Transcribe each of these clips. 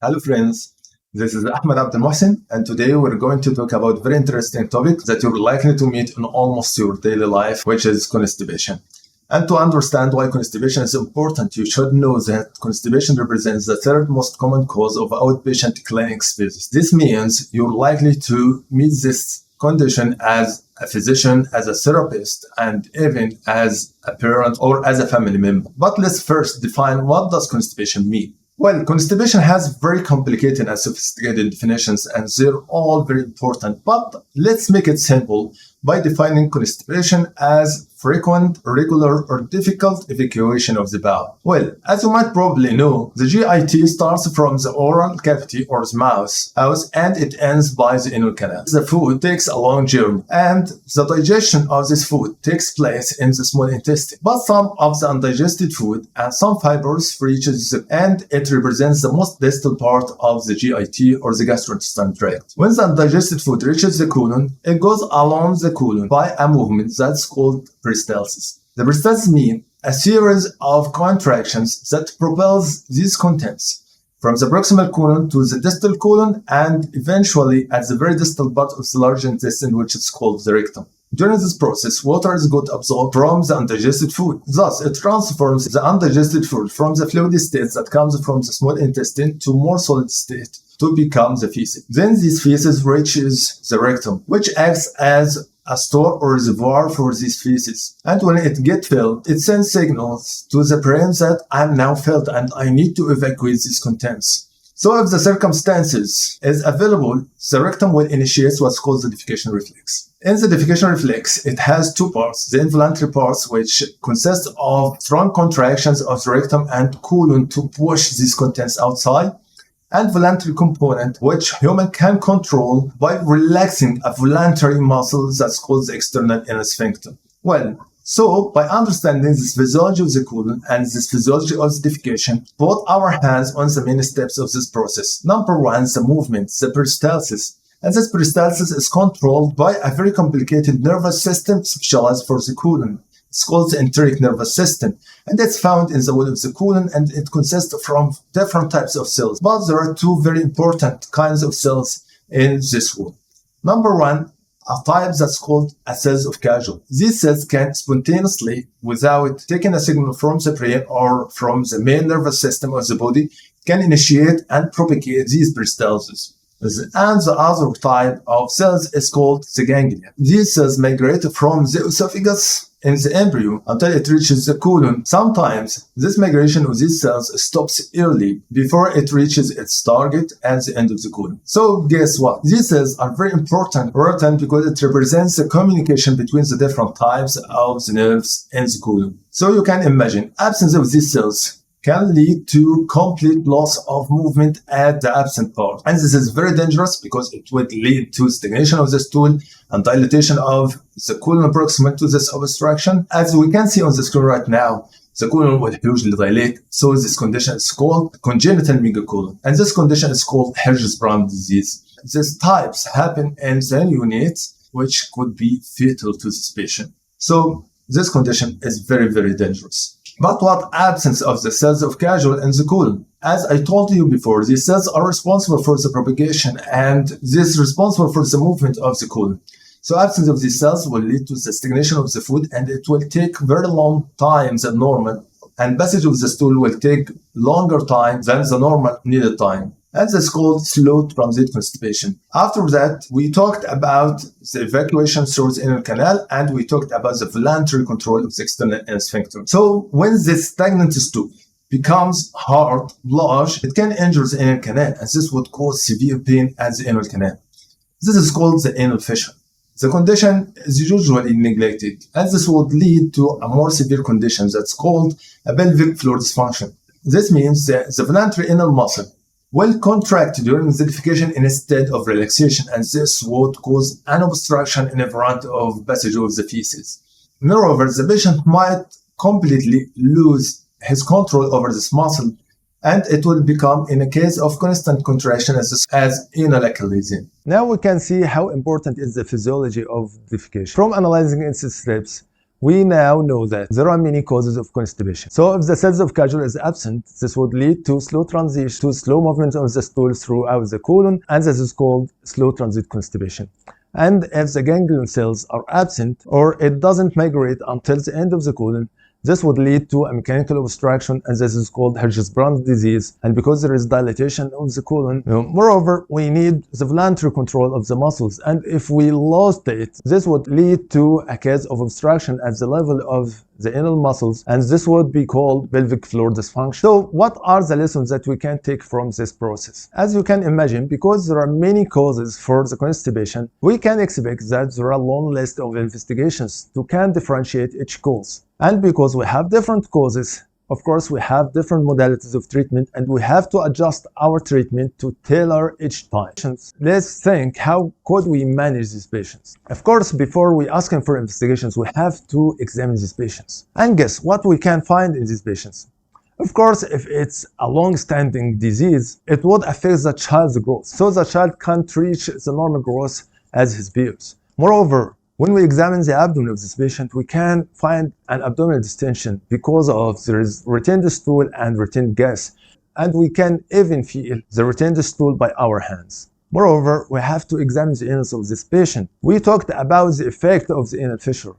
Hello friends, this is Ahmed Abdelmohsen, and today we're going to talk about a very interesting topic that you're likely to meet in almost your daily life, which is constipation. And to understand why constipation is important, you should know that constipation represents the third most common cause of outpatient clinic visits. This means you're likely to meet this condition as a physician, as a therapist, and even as a parent or as a family member. But let's first define what does constipation mean. Well, constipation has very complicated and sophisticated definitions, and they're all very important. But let's make it simple by defining constipation as frequent, regular, or difficult evacuation of the bowel. Well, as you might probably know, the GIT starts from the oral cavity or the mouth and it ends by the anal canal. The food takes a long journey, and the digestion of this food takes place in the small intestine. But some of the undigested food and some fibers reaches and it represents the most distal part of the GIT or the gastrointestinal tract. When the undigested food reaches the colon, it goes along the colon by a movement that's called peristalsis. The peristalsis means a series of contractions that propels these contents from the proximal colon to the distal colon and eventually at the very distal part of the large intestine, which is called the rectum. During this process, water is got absorbed from the undigested food. Thus, it transforms the undigested food from the fluid state that comes from the small intestine to more solid state to become the feces. Then this feces reaches the rectum, which acts as a store or reservoir for these feces. And when it gets filled, it sends signals to the brain that I'm now filled and I need to evacuate these contents. So if the circumstances is available, the rectum will initiate what's called the defecation reflex. In the defecation reflex, it has two parts. The involuntary parts, which consist of strong contractions of the rectum and colon to push these contents outside, and voluntary component, which human can control by relaxing a voluntary muscle that's called the external anal sphincter. Well, so by understanding this physiology of the colon and this physiology of the defecation, put our hands on the main steps of this process. Number one, the movement, the peristalsis. And this peristalsis is controlled by a very complicated nervous system specialized for the colon. It's called the enteric nervous system, and it's found in the wall of the colon, and it consists from different types of cells. But there are two very important kinds of cells in this wall. Number one, a type that's called a cells of Kagel. These cells can spontaneously, without taking a signal from the brain or from the main nervous system of the body, can initiate and propagate these peristalsis. And the other type of cells is called the ganglia. These cells migrate from the esophagus in the embryo until it reaches the colon. Sometimes this migration of these cells stops early before it reaches its target at the end of the colon. So guess what? These cells are very important because it represents the communication between the different types of the nerves in the colon. So you can imagine absence of these cells can lead to complete loss of movement at the absent part. And this is very dangerous because it would lead to stagnation of the stool and dilatation of the colon proximal to this obstruction. As we can see on the screen right now, the colon will hugely dilate. So this condition is called congenital megacolon. And this condition is called Hirschsprung disease. These types happen in the neonates, which could be fatal to this patient. So this condition is very, very dangerous. But what absence of the cells of Kagel in the colon? As I told you before, these cells are responsible for the propagation and this is responsible for the movement of the colon. So absence of these cells will lead to the stagnation of the food, and it will take very long time than normal, and passage of the stool will take longer time than the normal needed time. And this is called slow transit constipation. After that, we talked about the evacuation through the anal canal, and we talked about the voluntary control of the external anal sphincter. So when this stagnant stool becomes hard, large, it can injure the anal canal, and this would cause severe pain at the anal canal. This is called the anal fissure. The condition is usually neglected, and this would lead to a more severe condition that's called a pelvic floor dysfunction. This means that the voluntary anal muscle will contract during the defecation instead of relaxation, and this would cause an obstruction in front of passage of the feces. Moreover, the patient might completely lose his control over this muscle, and it will become, in a case of constant contraction, as anal achilles. Now we can see how important is the physiology of defecation. From analyzing its steps, We now know that there are many causes of constipation. So if the cells of Kagel is absent, this would lead to slow transition, to slow movement of the stool throughout the colon, and this is called slow transit constipation. And if the ganglion cells are absent, or it doesn't migrate until the end of the colon, this would lead to a mechanical obstruction, and this is called Hirschsprung disease. And because there is dilatation of the colon, moreover, we need the voluntary control of the muscles. And if we lost it, this would lead to a case of obstruction at the level of the anal muscles, and this would be called pelvic floor dysfunction. So what are the lessons that we can take from this process? As you can imagine, because there are many causes for the constipation, we can expect that there are a long list of investigations to can differentiate each cause. And because we have different causes, of course, we have different modalities of treatment, and we have to adjust our treatment to tailor each time. Let's think, how could we manage these patients? Of course, before we ask them for investigations, we have to examine these patients. And guess what we can find in these patients? Of course, if it's a long-standing disease, it would affect the child's growth. So the child can't reach the normal growth as his peers. Moreover, when we examine the abdomen of this patient, we can find an abdominal distension because of there is retained stool and retained gas, and we can even feel the retained stool by our hands. Moreover, we have to examine the anus of this patient. We talked about the effect of the anal fissure.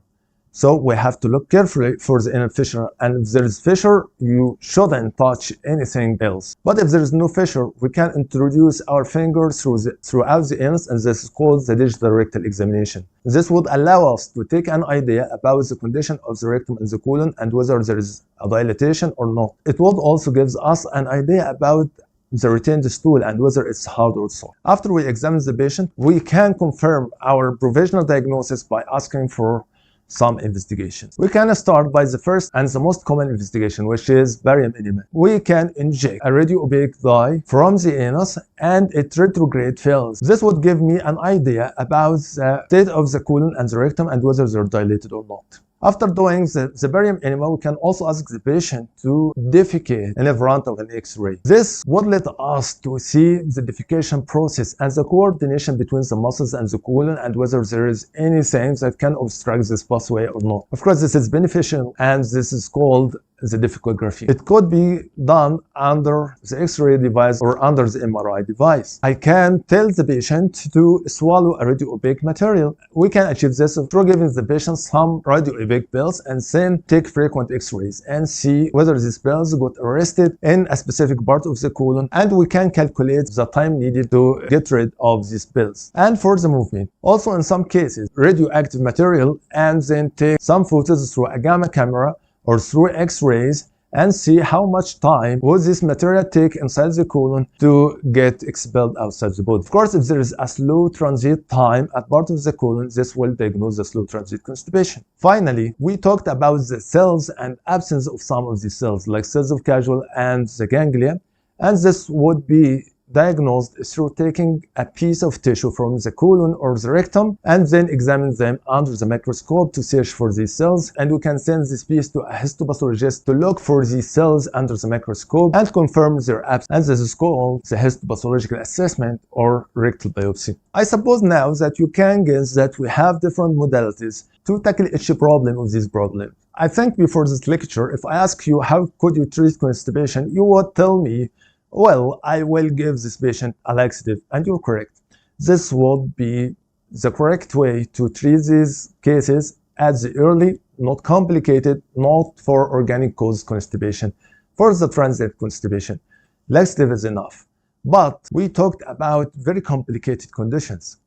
So we have to look carefully for the anal fissure, and if there is fissure, you shouldn't touch anything else. But if there is no fissure, we can introduce our finger throughout the anus, and this is called the digital rectal examination. This would allow us to take an idea about the condition of the rectum and the colon and whether there is a dilatation or not. It would also give us an idea about the retained stool and whether it's hard or soft. After we examine the patient, we can confirm our provisional diagnosis by asking for some investigations. We can start by the first and the most common investigation, which is barium enema. We can inject a radio-opaque dye from the anus, and it retrograde fails. This would give me an idea about the state of the colon and the rectum and whether they're dilated or not. After doing the barium enema, we can also ask the patient to defecate in front of an X-ray. This would let us to see the defecation process and the coordination between the muscles and the colon, and whether there is anything that can obstruct this pathway or not. Of course, this is beneficial, and this is called the defecography. It could be done under the X-ray device or under the MRI device. I can tell the patient to swallow a radio-opaque material. We can achieve this through giving the patient some radio-opaque pills and then take frequent X-rays and see whether these pills got arrested in a specific part of the colon, and we can calculate the time needed to get rid of these pills. And for the movement, also in some cases, radioactive material, and then take some photos through a gamma camera or through X-rays and see how much time would this material take inside the colon to get expelled outside the body. Of course, if there is a slow transit time at part of the colon, this will diagnose the slow transit constipation. Finally, we talked about the cells and absence of some of these cells, like cells of Kagel and the ganglia, and this would be diagnosed through taking a piece of tissue from the colon or the rectum and then examine them under the microscope to search for these cells, and we can send this piece to a histopathologist to look for these cells under the microscope and confirm their absence, and this is called the histopathological assessment or rectal biopsy. I suppose now that you can guess that we have different modalities to tackle each problem of this problem. I think before this lecture, if I ask you how could you treat constipation, you would tell me, well, I will give this patient a laxative, and you're correct. This would be the correct way to treat these cases at the early, not complicated, not for organic cause constipation. For the transient constipation, laxative is enough. But we talked about very complicated conditions.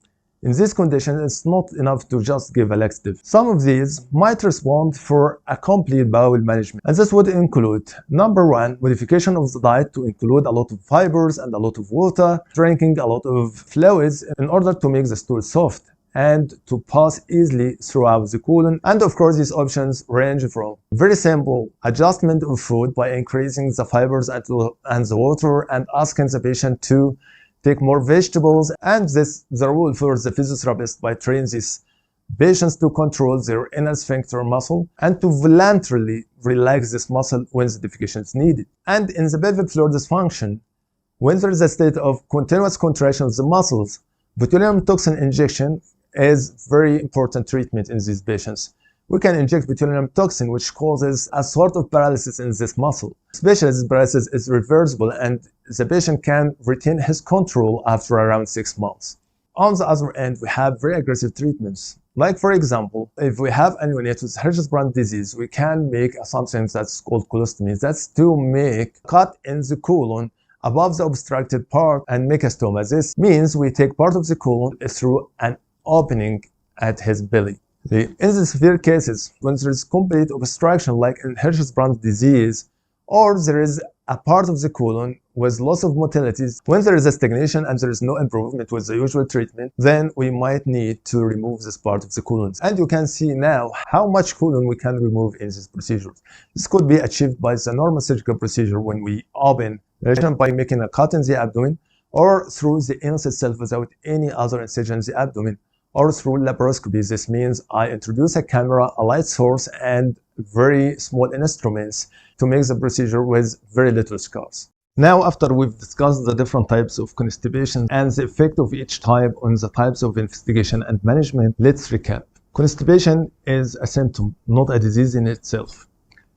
In this condition, it's not enough to just give a laxative. Some of these might respond for a complete bowel management, and this would include, number one, modification of the diet to include a lot of fibers and a lot of water, drinking a lot of fluids in order to make the stool soft and to pass easily throughout the colon. And of course, these options range from very simple adjustment of food by increasing the fibers and the water and asking the patient to take more vegetables, and this the rule for the physiotherapist by training these patients to control their anal sphincter muscle and to voluntarily relax this muscle when the defecation is needed. And in the pelvic floor dysfunction, when there is a state of continuous contraction of the muscles, botulinum toxin injection is very important treatment in these patients. we can inject botulinum toxin, which causes a sort of paralysis in this muscle. Especially this paralysis is reversible and the patient can retain his control after around 6 months. On the other end, we have very aggressive treatments. Like, for example, if we have a neonate with Hirschsprung disease, we can make something that's called colostomy. That's to make a cut in the colon above the obstructed part and make a stoma. This means we take part of the colon through an opening at his belly. In the severe cases, when there is complete obstruction like in Hirschsprung disease, or there is a part of the colon with loss of motility, when there is a stagnation and there is no improvement with the usual treatment, then we might need to remove this part of the colon. And you can see now how much colon we can remove in this procedure. This could be achieved by the normal surgical procedure when we open the region by making a cut in the abdomen, or through the anus itself without any other incision in the abdomen, or through laparoscopy. This means I introduce a camera, a light source, and very small instruments to make the procedure with very little scars. Now, after we've discussed the different types of constipation and the effect of each type on the types of investigation and management, let's recap. Constipation is a symptom, not a disease in itself.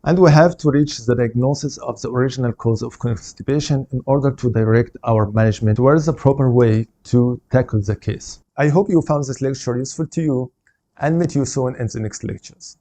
And we have to reach the diagnosis of the original cause of constipation in order to direct our management towards the proper way to tackle the case. I hope you found this lecture useful to you and meet you soon in the next lectures.